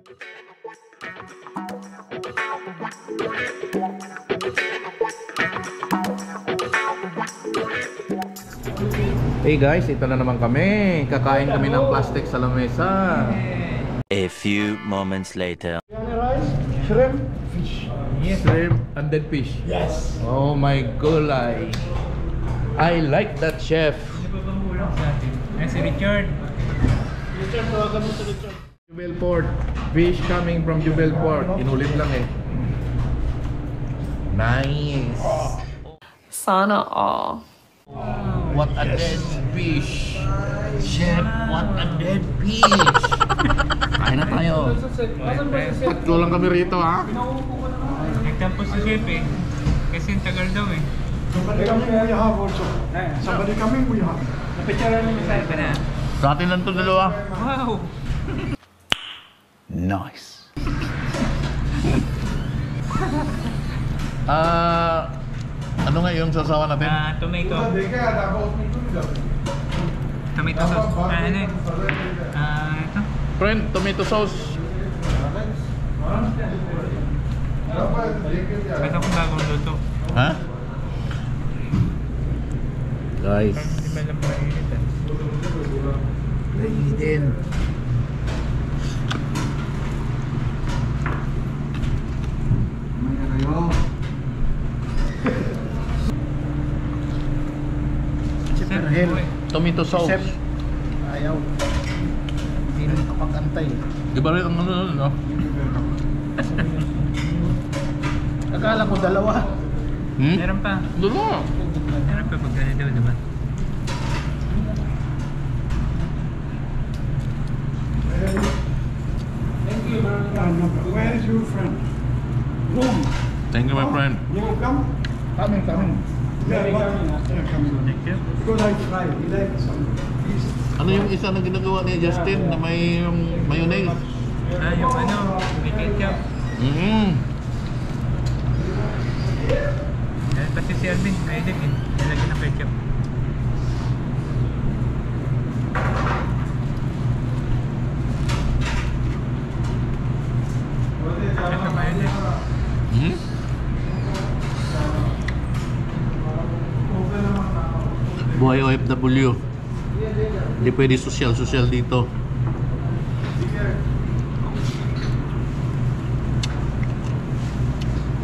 Hey guys, ito na naman kami. Kakain kami ng plastic sa lamesa. A few moments later. Rice, shrimp, fish. Yes. Shrimp and then fish. Yes. Oh my gulay. I like that, chef. Ano pa bang kulang sa atin? Ay, si Richard. Richard, tawagan mo si Richard. Jubelport. Fish coming from Jubelport. Inulit lang eh. Nice. Sana all. What a dead fish. Chef, what a dead fish. Kain na tayo. Tatlo lang kami rito, ha? Nagtampo si Chef eh. Kasi ang tagal daw eh. Somebody coming, we have also. Somebody coming, we have. Napicturean mo sa iba na. Sa atin lang ito dalawa. Wow! Nice. Ano nga yung sasawa natin? Tomato. Tomato sauce. Ano eh? Ito. Friend, tomato sauce. Ito kung bagong luto. Ha? Guys. Parang hindi ba lang mainit eh. Nainitin. Tomato sauce. Chef, ayaw. Hindi rin kapag-antay. Di ba rin ang ano, no? Akala ko dalawa. Meron pa. Dalawa. Meron pa pag gano'n daw, diba? Thank you, where is your friend? Rome. Thank you, my friend. You will come? Coming. Yeah, coming. Thank you. Because I tried. He likes some fish. Ano yung isa na ginagawa ni Justin na may yung mayonnaise? Yung ano, may ketchup. Kasi si Alvin, mahilig eh. Nilagyan ng ketchup. Ito, mayonnaise. Buhay OFW. Hindi pwede social dito.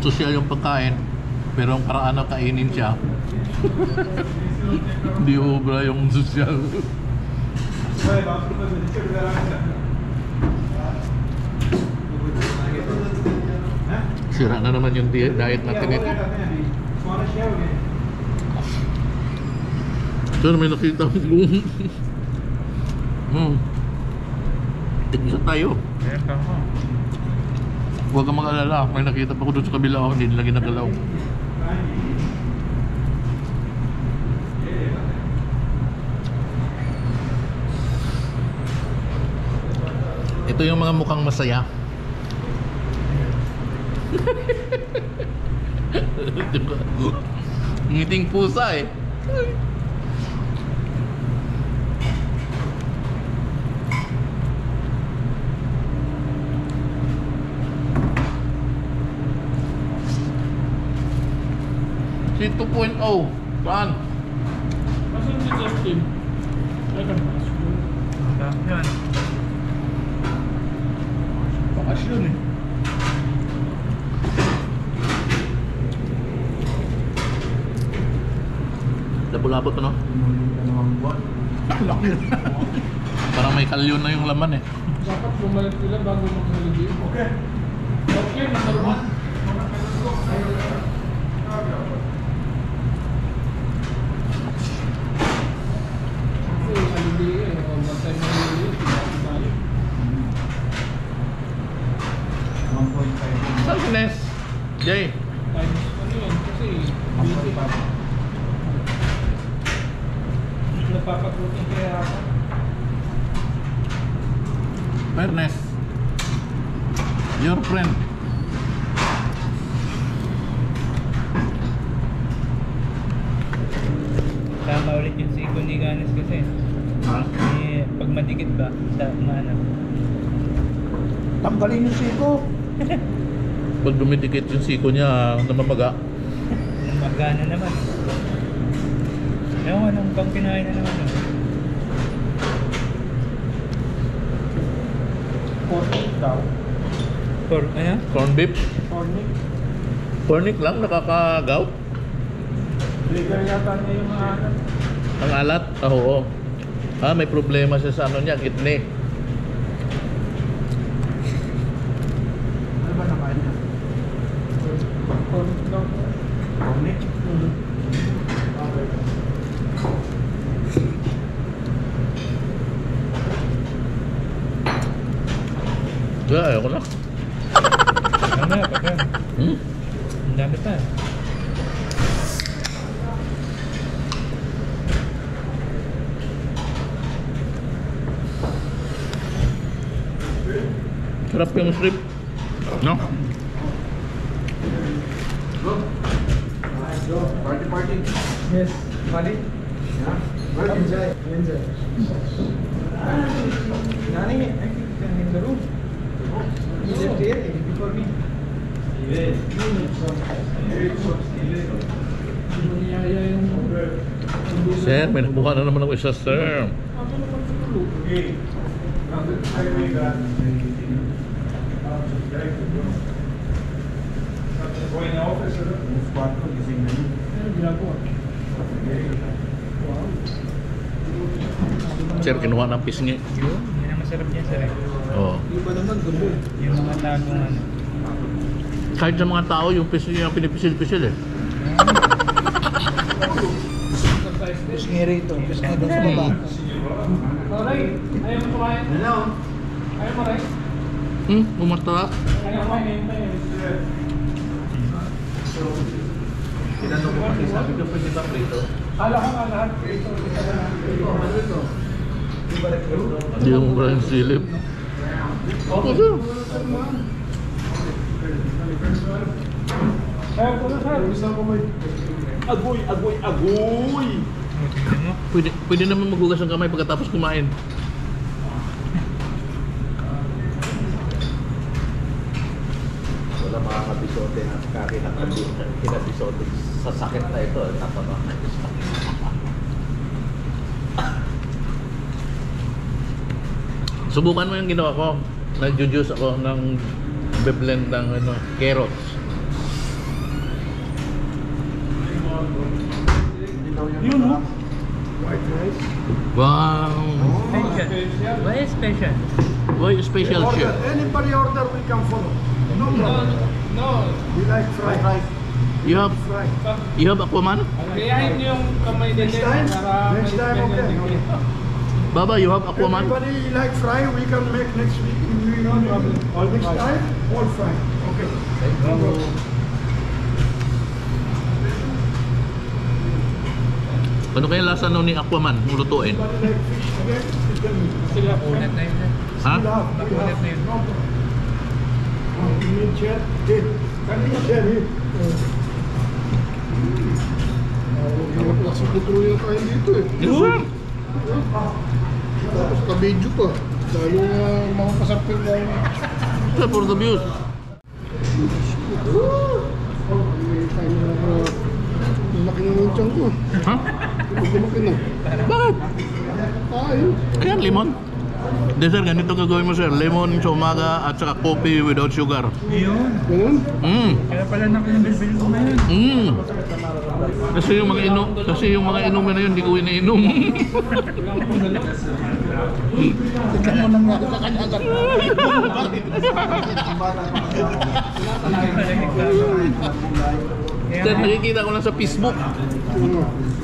Social yung pagkain, pero ang paraan na kainin siya. Hindi obra yung social. Sira na naman yung diet natin ito. Sir, may nakita ko. Tigisa tayo. Meron pa ako. Huwag kang mag-alala. May nakita pa ko doon sa kabila. Hindi nila ginagalaw. Ito yung mga mukhang masaya. Diba? Ngiting pusa eh. Si 2.0. Saan? Nasaan si Justin? Yun. Bakasyon eh. Labot-labot ano? Laki. Parang may kalyon na yung laman eh. Dapat bumalik sila bago mag-holiday. Okay. Okay, nasaruhan. Kasi holiday eh. Mag-time na holiday. Saan si Nes? Jay? Times ano yun? Kasi busy. Napapagrutin kaya ako. Fairness. Your friend. Tama ulit yung si Kuniganes kasi. Ha? Pag madikit ba, sa maanap. Tanggalin yung siko. Pag dumidikit yung siko niya, namamaga. Magana naman. Ewan, ang bang kinain na naman. Pork daw. Ano? Corn beef. Pork. Cornic lang, nakakagaw. Ligar yata niya yung ano. Ang alat? Oo. May problema siya sa ano niya, kidney. Ano ba nakain niya? Pork daw. Cornic? Okay. Kaya ayoko na. Mamaya, pag yan. Ang dami pa. Sarap yung strip. No? Party. Yes. Mali? Yeah. Enjoy. Nani, I think you can in the room. He left here before me. Sir, may nakuha na naman ako isa, sir. Sir, kinuha ng pisngi. Yun ang masarap niya, sir. Oo. Yung mga tagong ano. Kahit sa mga tao, yung pisngi yung pinipisil-pisil eh. Pisngi rito. Pisngi doon sa baba. Aray, ayaw mo kumain? Hello? Ayaw mo, Ray? Umatara. Ayaw mo, Tinanong ko kasi, sabi ko pwede ba prito? Kala ko nga lahat prito. Hindi yung Brian Silip. Okay. Kaya po na, sir. Bisa ko may... Agoy! Pwede naman maghugas ng kamay pagkatapos kumain. Wala mga kabisote na kinabisote sa sakit na ito. Subukan mo yung ginawa ko. Nag-juice ako ng be-blend ng carrots. Yun, no? Wow! Special. Why special? Why special chef? Anybody order, we can follow. No problem. No. We like fried. You have Aquaman? Kayahin niyo yung kamay din Next time? para Next time, okay. Baba, you have Aquaman? Everybody like fry, we can make next week. No problem. All Next fried. time, all fried. Okay. Thank you. Ano kaya lasa nun ni Aquaman? Lutuin? Everybody like fish again, you tell me. Sila po. Ulat na yun, sir. Ha? Ulat na yun. No problem. You need chair? Here. Can you share here? Hirap na sa putro yung kain dito eh. Yes, sir. Tapos ka-video pa. Lalo mga kasarpil na yun. Sir, for the views. May time na lumaki na yung tiyan ko. Ha? Lumaki na. Bakit? Ayun. Ayan, lemon. Hindi sir, ganito gagawin mo sir. Lemon sa umaga at saka coffee without sugar. Yun. Ganun. Kaya pala nakilimbil ko na yun. Kasi yung mga inumin na yun, hindi ko iniinom. Tignan mo lang nga sa kanya agad. Sir, nakikita ko lang sa Facebook.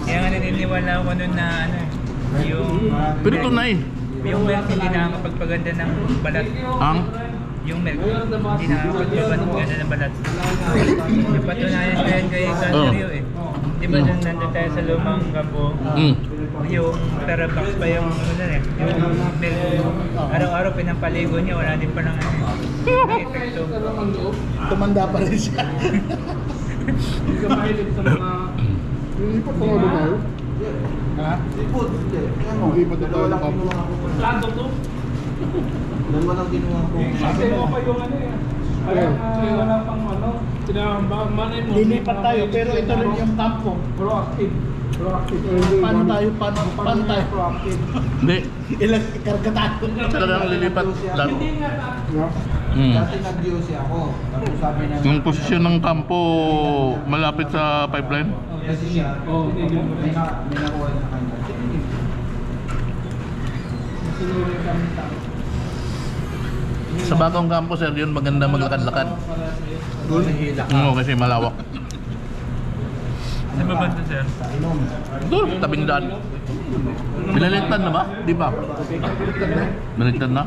Kaya nga naniniwala ako nun na ano, Pero tunay. yung milk hindi nakakapagpaganda ng balat. Ang? Yung milk hindi nakakapagpaganda ng balat. Yung patunayan ko yan kay Candario eh. Di ba nung nandun tayo sa lumang kampo, yung Terabax pa yung ano na eh, yung milk. Araw-araw pinapaligo niya, wala din palang epekto. Tumanda pa rin siya. Hindi ka mahilig sa mga... Hindi pa pangalo tayo. Ha? Hindi pa tayo ng kampo. Plano to? Dalawa lang ginawa ko. Kasi mo pa yung ano eh. Kaya wala pang ano. Manay mo. Lilipat tayo, pero ito rin yung kampo. Proactive. Paano tayo Proactive. Hindi. Ilang ikarga tayo. Talagang lilipat lang. Hindi nga. Dati nag-DOC ako. Tapos sabi na... Yung posisyon ng kampo malapit sa pipeline? Kasi siya, May nakuha na kanya. Sinulit kami tao. Sa bagong kampo, sir, yun maganda maglakad-lakad. Oo, kasi malawak. Ano ba ba ito, sir? Doon, tabing daan. Binaligtad na ba? Di ba? Binaligtad na?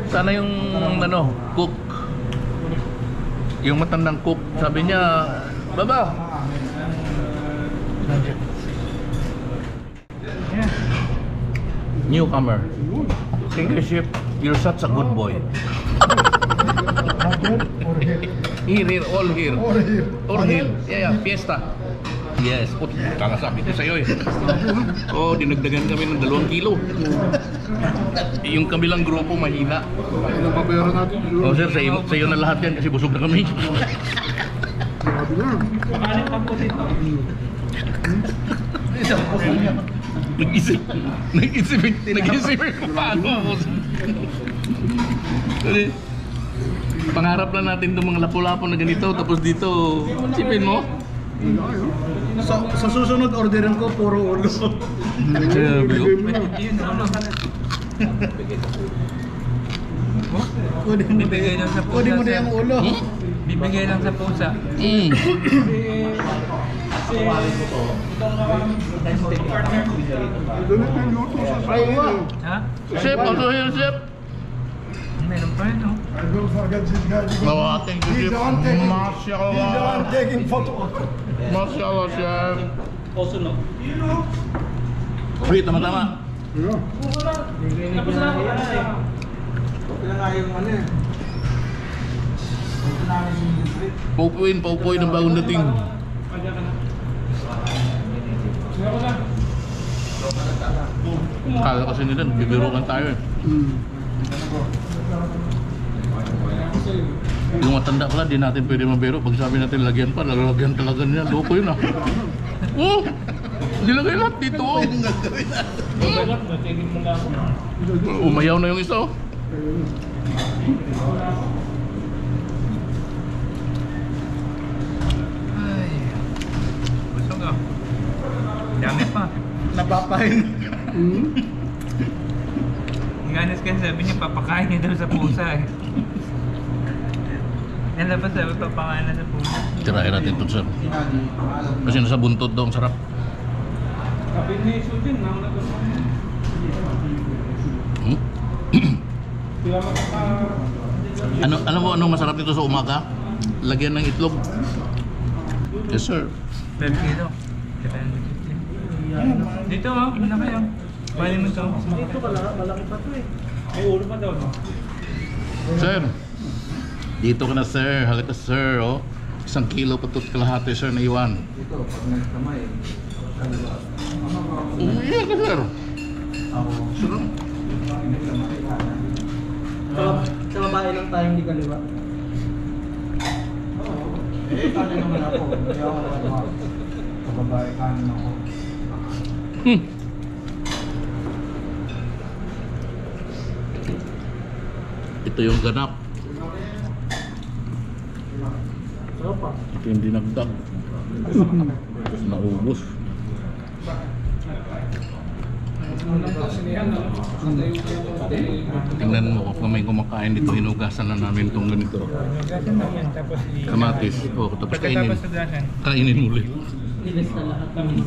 Sana yung ano, cook. Yung matandang cook, sabi niya, baba. Newcomer. Thank you, Chef. You're such a good boy. Here, all here. All here. Yeah, fiesta. Yes. Oh, kakasabi ko sa'yo eh. Oh, dinagdagan kami ng 2 kilo. Yung kabilang grupo mahina. Napabayaran natin. Oh, sir, sa'yo na lahat yan kasi busog na kami. Grabe na. Aling kampo dito. Nag-isip paano ako. Pangarap lang natin itong mga lapu-lapo na ganito, tapos dito, sipin mo? Sa susunod orderin ko, puro ulo. Sabi ko. Bibigay lang sa pusa, Kunin mo na sir. yung ulo. Bibigay lang sa pusa. Doon na yung luto sa sayo. Ha? Chef, also here, chef. Meron pa yun, no? I don't forget this guy. Mawating ko, He's chef. the one taking, Masyaallah. he's the one taking photo. Masyaallah, chef. Also no. Uy, tama-tama. Yeah. Tapos na ako. Kaya nga yung ano eh. Ito namin yung district. Paupuin ng bagong dating. Pwede ka na. Sige ako na. Kala kasi nila, bibirukan tayo eh. Yung matanda pala, di natin pwede mabiro. Pag sabi natin lagyan pa, lalagyan talaga niya. Loko yun ah. Oh! Nilagay lahat dito oh. Dagat, natigil mo lang ako. Umayaw na yung isa oh. Ay. Busog ah. Dami pa. Napapahin. Ganas kasi sabi niya papakain niya daw sa pusa eh. Yan labas sabi papakain na sa pusa. Tirahin natin ito sir. Kasi nasa buntot daw, ang sarap. Kapit ni Sujin, nang nagulong. Hmm? Kaya makaka... Alam mo anong masarap nito sa umaga? Lagyan ng itlog. Yes sir. 12 kilo. Dito oh, ano kayo? Pwede mo ito. Dito malaki pa to eh. May ulo pa daw, no? Sir. Dito ka na sir. Halika sir oh. 1 kilo pa ito kalahati sir na iwan. Ito, pag nagkamay. Iya ka sir. Sarap. Sa babae lang tayo hindi kaliwa. Kanin naman ako. Hindi ako ano. Sa babae kanin ako. Ito yung ganap. Ito yung dinagdag. Naubos. Tingnan mo kung may kumakain dito, hinugasan na namin itong ganito. Gasan lang yan, tapos Kamatis. Oh, tapos kainin. pagkatapos sa gasan. Kainin ulit. Nilis na lahat kami.